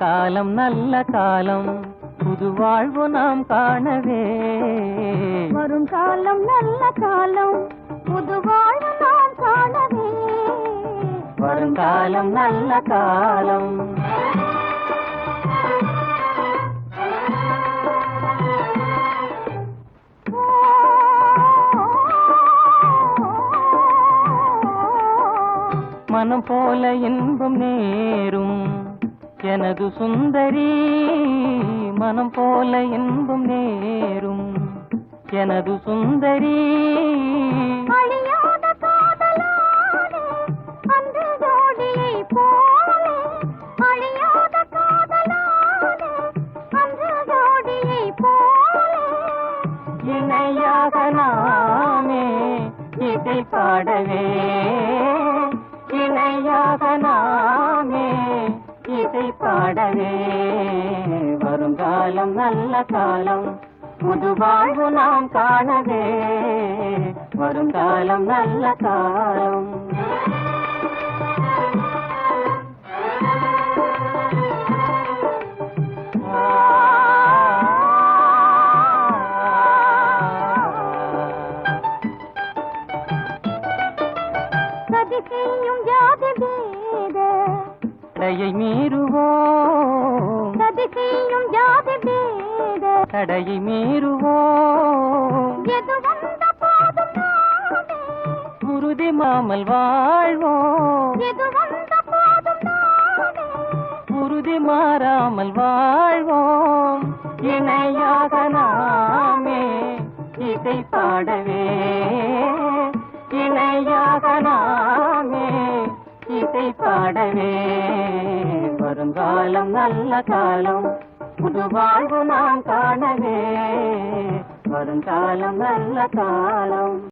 காலம் நல்ல காலம், புது வாழ்வு நாம் காணவே. வரும் காலம் நல்ல காலம், புது வாழ்வு நாம் காணவே. வரும் காலம் நல்ல காலம். மனம் போல இன்பம் நேரும் எனது சுந்தரி, மனம் போல இன்பம் நேரும் எனது சுந்தரி. அழியாத காதலானே அன்று ஜோடியை போலே, அழியாத காதலானே அன்று ஜோடியை போலே. இணையாக நாமே இசை பாடவே, இணையாக நாமே இசை பாடவே. வருங்காலம் நல்ல காலம், புது வாழ்வு நாம் காணவே. வருங்காலம் நல்ல காலம். சதி செய்யும் ஜாதி பேத தடையை மீறுவோம், சதி செய்யும் ஜாதி பேத தடையை மீறுவோம். எது வந்த போதும் நாமே, உறுதி மாமல் வாழ்வோம், எது வந்த போதும் நாமே. உறுதி மாறாமல் வாழ்வோம். இணையாக நாமே இசை பாடவே, இணையாக நாமே இசை பாடவே. வருங்காலம் நல்ல காலம், புது வாழ்வு நாம் காணவே. வருங்காலம் நல்ல காலம்.